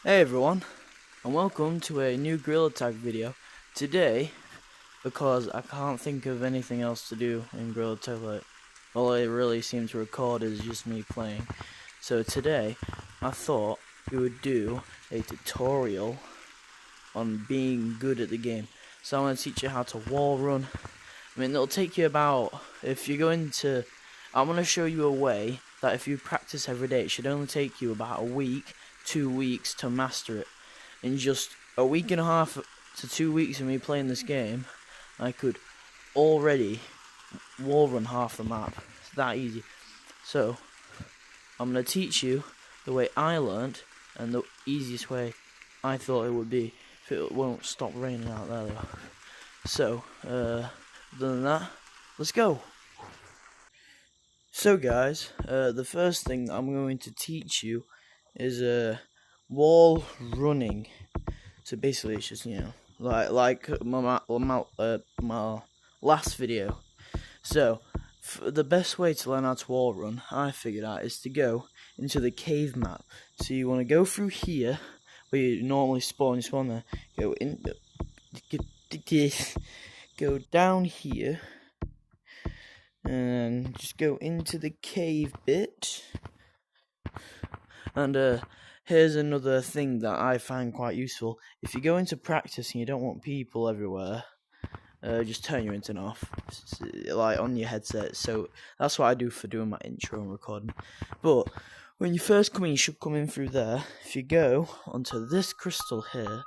Hey everyone, and welcome to a new Gorilla Tag video. Today, because I can't think of anything else to do in Gorilla Tag, all I really seem to record is just me playing. So today, I thought we would do a tutorial on being good at the game. So I'm going to teach you how to wall run. I mean, it'll take you about, I'm going to show you a way that if you practice every day, it should only take you about a week, 2 weeks to master it. In just a week and a half to 2 weeks of me playing this game, I could already wall run half the map. It's that easy. So, I'm going to teach you the way I learned and the easiest way I thought it would be if it won't stop raining out there though. So, other than that, let's go. So guys, the first thing I'm going to teach you is wall running. So basically, it's just, like my last video. So the best way to learn how to wall run, I figured out, is to go into the cave map. So you want to go through here, where you normally spawn. You spawn there. Go in. Go down here. And just go into the cave bit. And here's another thing that I find quite useful. If you go into practice and you don't want people everywhere, just turn your internet off, like on your headset. So that's what I do for doing my intro and recording. But when you first come in, you should come in through there. If you go onto this crystal here,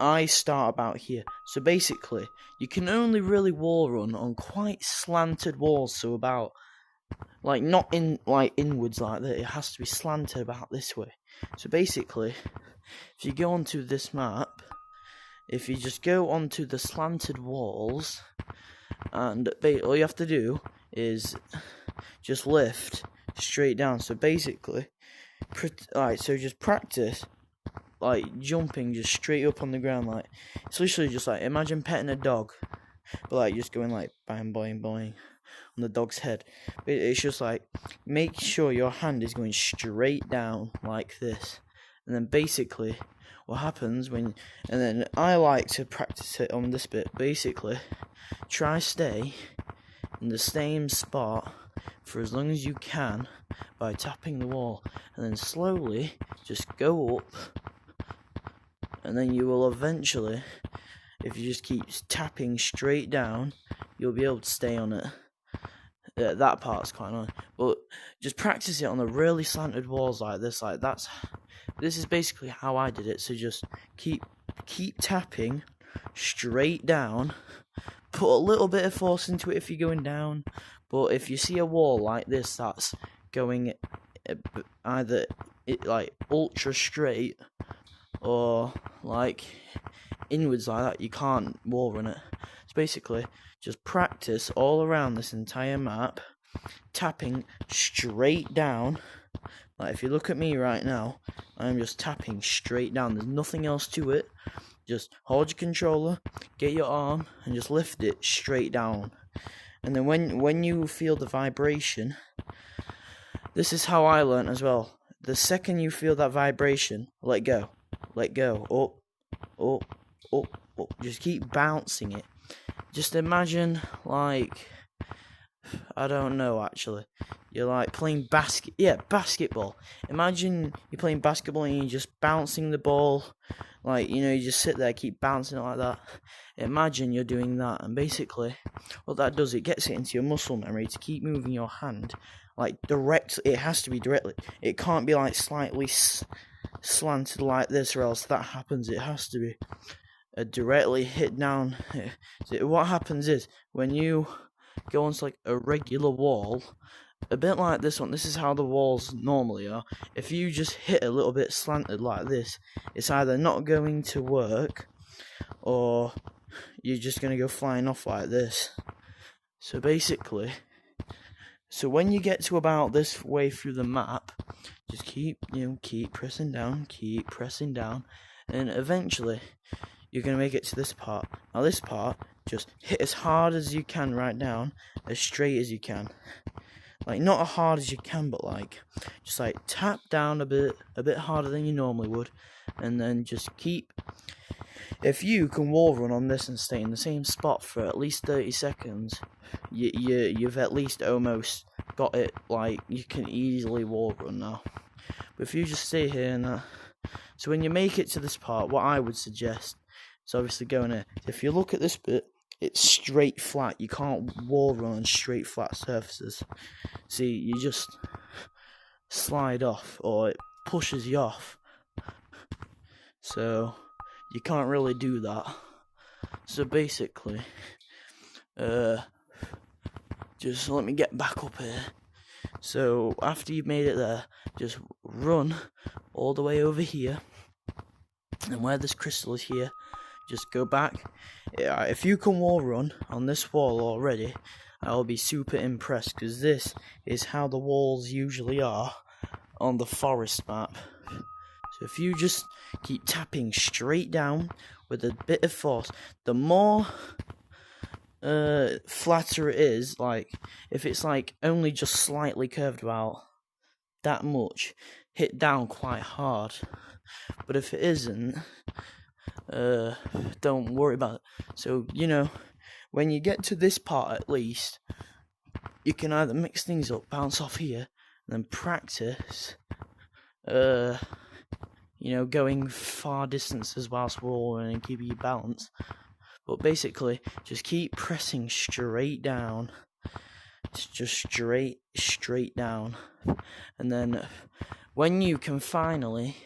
I start about here. So basically, you can only really wall run on quite slanted walls. So about, like, not in inwards like that. It has to be slanted about this way. So basically, if you go onto this map, if you just go onto the slanted walls, and all you have to do is just lift straight down. So basically, so just practice like jumping just straight up on the ground. Like, it's literally just like, imagine petting a dog, but like just going like bang boing boing on the dog's head. But it's just like, make sure your hand is going straight down like this, and then basically what happens and then I like to practice it on this bit. Basically, try stay in the same spot for as long as you can by tapping the wall, and then slowly just go up, and then you will eventually, if you just keep tapping straight down, you'll be able to stay on it. That part's quite annoying, but just practice it on the really slanted walls like this. This is basically how I did it. So just keep tapping straight down. Put a little bit of force into it if you're going down, but if you see a wall like this that's going either like ultra straight or like inwards like that, you can't wall run it. So basically, just practice all around this entire map, tapping straight down. Like, if you look at me right now, I'm just tapping straight down. There's nothing else to it. Just hold your controller, get your arm, and just lift it straight down. And then when you feel the vibration, this is how I learned as well. The second you feel that vibration, let go, up, up, up, up. Just keep bouncing it. Just imagine, like, I don't know, actually. You're like playing basketball. Imagine you're playing basketball and you're just bouncing the ball. Like, you just sit there, keep bouncing it like that. Imagine you're doing that, and basically, what that does, it gets it into your muscle memory to keep moving your hand, like, directly. It has to be directly. It can't be, like, slightly slanted like this, or else that happens. It has to be directly hit down. So what happens is, when you go onto like a regular wall, a bit like this one, this is how the walls normally are. If you just hit a little bit slanted like this, it's either not going to work, or you're just going to go flying off like this. So basically, when you get to about this way through the map, just keep pressing down, and eventually you're going to make it to this part. Now this part, just hit as hard as you can right down, as straight as you can. like not as hard as you can, but like just like tap down a bit harder than you normally would, and then just keep. If you can wall run on this and stay in the same spot for at least 30 seconds, you've at least almost got it. Like you can easily wall run now. But if you just stay here and that, so when you make it to this part, what I would suggest is obviously going here. If you look at this bit, it's straight flat. You can't wall run on straight flat surfaces. See, you just slide off, or it pushes you off. So you can't really do that. So basically, just let me get back up here. So after you've made it there, just run all the way over here, and where this crystal is here, just go back. If you can wall run on this wall already, I'll be super impressed, because this is how the walls usually are on the forest map. So if you just keep tapping straight down with a bit of force, the more flatter it is. Like if it's like only just slightly curved about that much, hit down quite hard. But if it isn't, don't worry about it. So when you get to this part, at least you can either mix things up, bounce off here, and then practice going far distances whilst rolling and keeping your balance. But basically, just keep pressing straight down. It's just straight down. And then when you can finally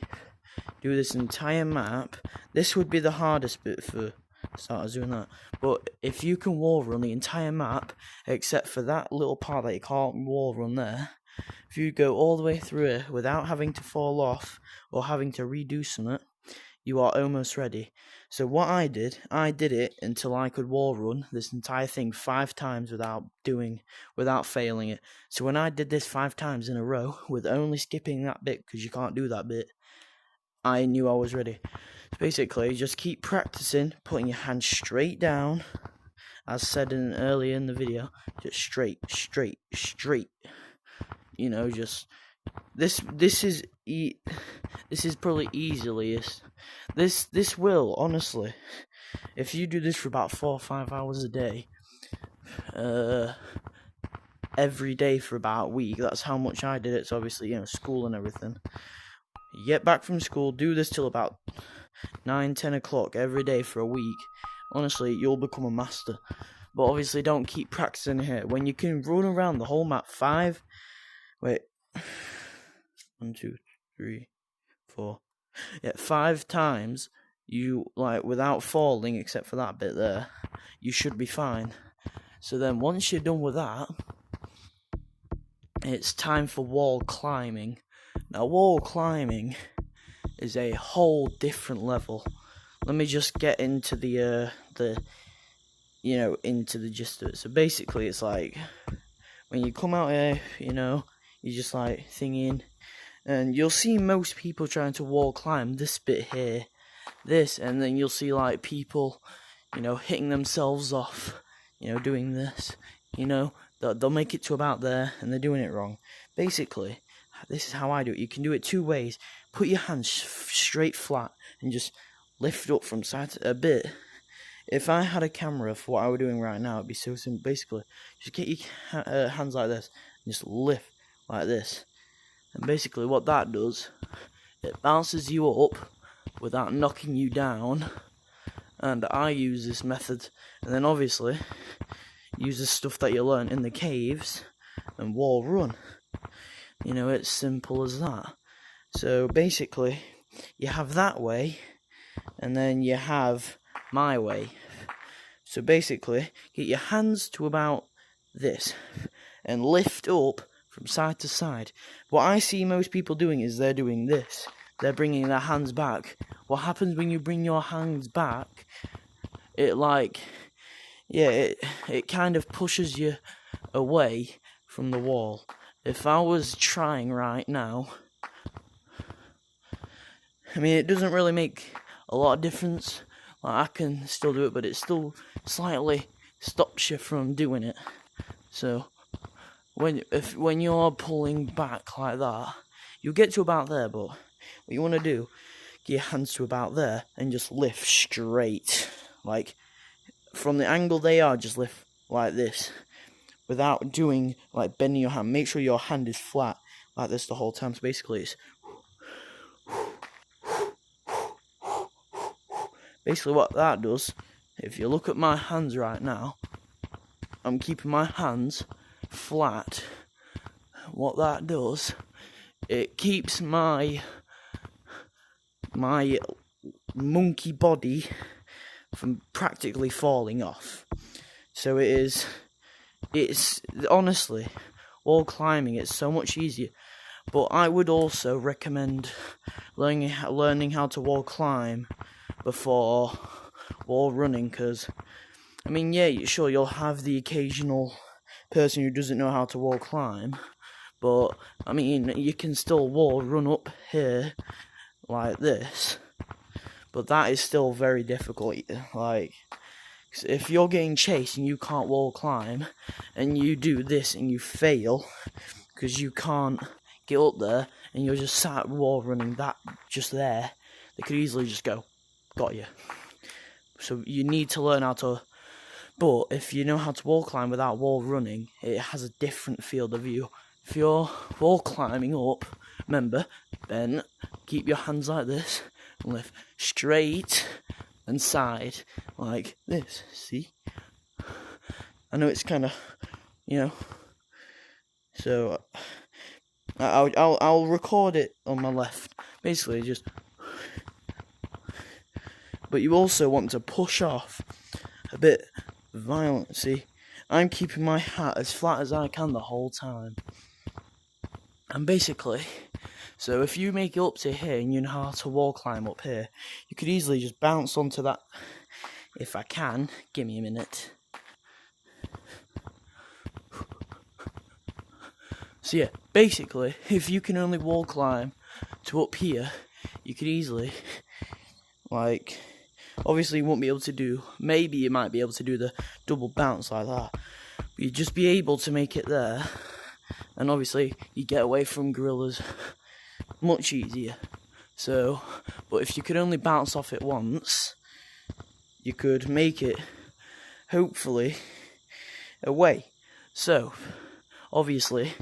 do this entire map, this would be the hardest bit for starters doing that. But if you can wall run the entire map, except for that little part that you can't wall run there, if you go all the way through it without having to fall off or having to redo something, you are almost ready. So what I did it until I could wall run this entire thing 5 times without failing it. So when I did this 5 times in a row with only skipping that bit, because you can't do that bit, I knew I was ready. So basically, just keep practicing putting your hands straight down, as said earlier in the video. Just straight. Just this is probably easiest. This will, honestly, if you do this for about 4 or 5 hours a day, every day for about a week, that's how much I did it. So obviously, school and everything. You get back from school, do this till about 9-10 o'clock every day for a week. Honestly, you'll become a master. But obviously, don't keep practicing here. When you can run around the whole map 5 times, you without falling, except for that bit there, you should be fine. So then once you're done with that, it's time for wall climbing. Now wall climbing is a whole different level. Let me just get into the into the gist of it. So basically, it's like when you come out here, you just like thinking, and you'll see most people trying to wall climb this bit here, and then you'll see like people, hitting themselves off, doing this, they'll make it to about there, and they're doing it wrong. Basically, this is how I do it. You can do it 2 ways. Put your hands straight flat and just lift up from side to a bit. If I had a camera for what I were doing right now, it'd be so simple. Basically, just get your hands like this and just lift like this. And basically what that does, it bounces you up without knocking you down. And I use this method, and then obviously use the stuff that you learn in the caves and wall run. It's simple as that. So basically, you have that way, and then you have my way. So basically, get your hands to about this, and lift up from side to side. What I see most people doing is they're doing this. They're bringing their hands back. What happens when you bring your hands back, it kind of pushes you away from the wall. If I was trying right now, it doesn't really make a lot of difference. I can still do it, but it still slightly stops you from doing it. So when you're pulling back like that, you'll get to about there, but what you want to do, get your hands to about there and just lift straight. Like, from the angle they are, just lift like this. Without doing, like, bending your hand. Make sure your hand is flat like this the whole time. So basically it's... Basically what that does, if you look at my hands right now, I'm keeping my hands flat. What that does, it keeps my monkey body from practically falling off. So it's honestly, wall climbing, it's so much easier. But I would also recommend learning how to wall climb before wall running, because, I mean, yeah, sure, you'll have the occasional person who doesn't know how to wall climb, but, I mean, you can still wall run up here, like this, but that is still very difficult. Like, if you're getting chased and you can't wall climb, and you do this and you fail, because you can't get up there, and you're just sat wall running that just there, they could easily just go, got you. So you need to learn how to, but if you know how to wall climb without wall running, it has a different field of view. If you're wall climbing up, remember, then keep your hands like this, and lift straight and side, like this, see? I know it's kind of, so I'll record it on my left, basically just, but you also want to push off a bit violent, see? I'm keeping my hat as flat as I can the whole time. And basically, so if you make it up to here and you know how to wall climb up here, you could easily just bounce onto that. If I can, give me a minute. So yeah, basically, if you can only wall climb to up here, you could easily, like, obviously you won't be able to do, maybe you might be able to do the double bounce like that, but you'd just be able to make it there, and obviously you get away from gorillas much easier. So, but if you could only bounce off it once, you could make it, hopefully, away. So, obviously,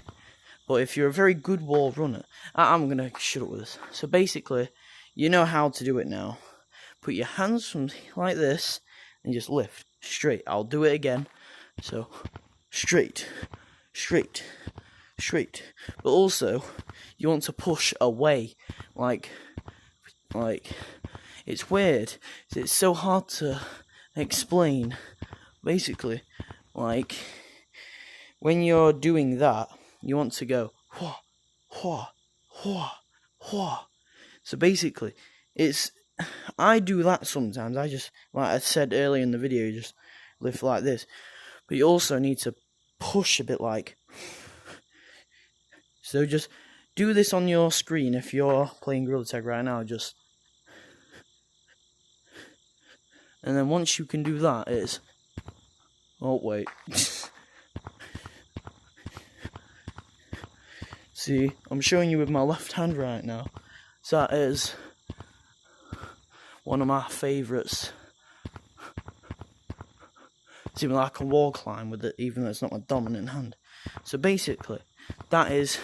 but if you're a very good wall runner, I'm going to shut up with this. So basically, you know how to do it now. Put your hands from like this, and just lift straight. I'll do it again. So, straight, straight, straight. But also, you want to push away. Like, it's weird. It's so hard to explain. Basically, like, when you're doing that, you want to go, wha, wha, wha, wha. So basically, I do that sometimes. I just, like I said earlier in the video, you just lift like this. But you also need to push a bit like. So just do this on your screen if you're playing Gorilla Tag right now, just. And then once you can do that, it's. Oh, wait. See, I'm showing you with my left hand right now. So that is one of my favourites. See, I can wall climb with it, even though it's not my dominant hand. So basically, that is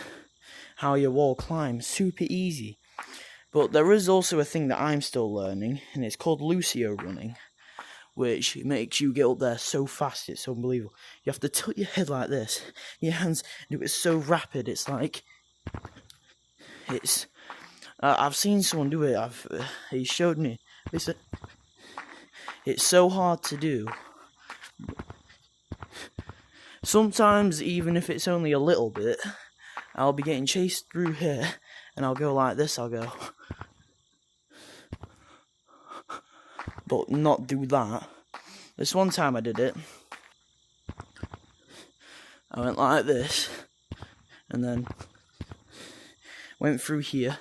how you wall climb. Super easy. But there is also a thing that I'm still learning, and it's called Lucio running, which makes you get up there so fast, it's unbelievable. You have to tilt your head like this. Your hands do it so rapid, it's like... I've seen someone do it, he showed me. It's so hard to do. Sometimes, even if it's only a little bit, I'll be getting chased through here, and I'll go like this, I'll go... But not do that. This one time I did it. I went like this, and then went through here,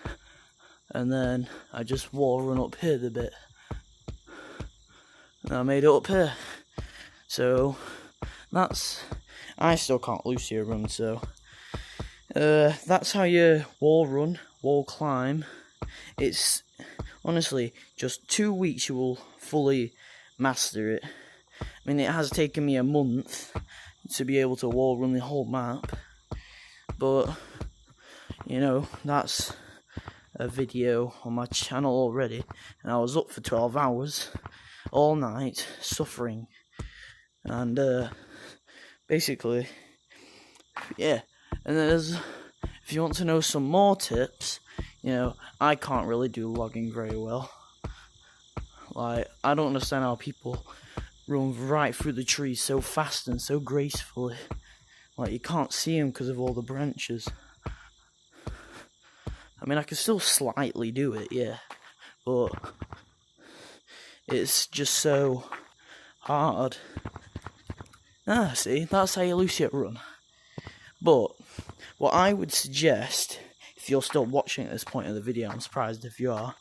and then I just wall run up here a bit. And I made it up here. So that's I still can't Lucia run, so that's how you wall climb. It's honestly just 2 weeks you will fully master it. I mean, it has taken me a month to be able to wall run the whole map, but you know, that's a video on my channel already, and I was up for 12 hours all night suffering, and basically, yeah. And if you want to know some more tips, you know, I can't really do logging very well. Like, I don't understand how people run right through the trees so fast and so gracefully. Like, you can't see them because of all the branches. I mean, I can still slightly do it, yeah, but it's just so hard. See, that's how you Lucia run. But what I would suggest, if you're still watching at this point of the video, I'm surprised if you are,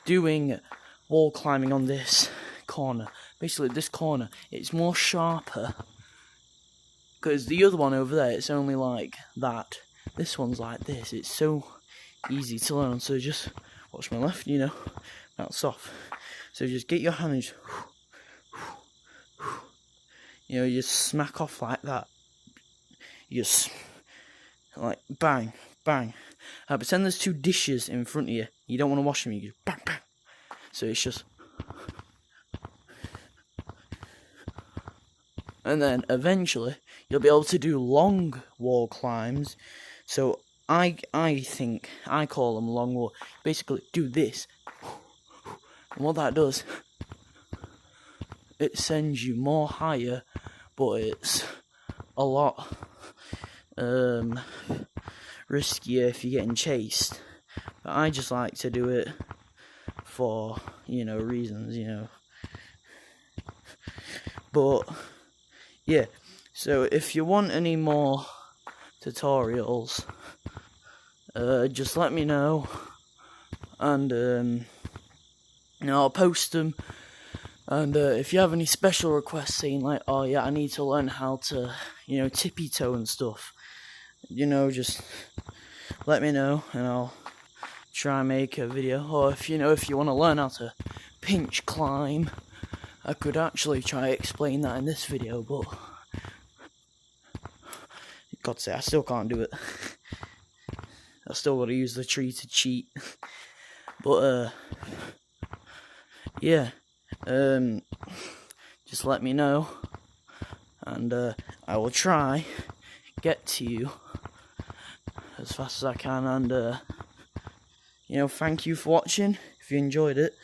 doing wall climbing on this corner. Basically, this corner, it's more sharper, because the other one over there, it's only like that. This one's like this. It's so easy to learn, so just watch my left, you know, bounce off. So just get your hand and just, you know, you just smack off like that. You just, like, bang, bang. Pretend there's 2 dishes in front of you. You don't want to wash them, you just bang, bang. So it's just, and then eventually you'll be able to do long wall climbs. So I think I call them long wall. Basically, do this, and what that does, it sends you more higher, but it's a lot riskier if you're getting chased. But I just like to do it for, you know, reasons, you know. But yeah, so if you want any more tutorials, just let me know, and you know, I'll post them. And if you have any special requests saying like, oh yeah, I need to learn how to, you know, tippy toe and stuff, you know, just let me know and I'll try and make a video. Or if you want to learn how to pinch climb, I could actually try to explain that in this video, but God's sake, I still can't do it. I still got to use the tree to cheat. But yeah, just let me know, and I will try get to you as fast as I can. And you know, thank you for watching. If you enjoyed it,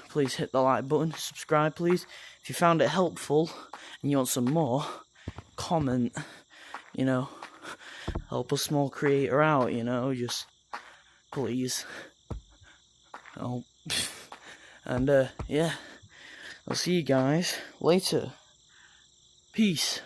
please hit the like button, subscribe please. If you found it helpful and you want some more, comment, you know, help a small creator out, you know, just please. Oh, and yeah, I'll see you guys later. Peace.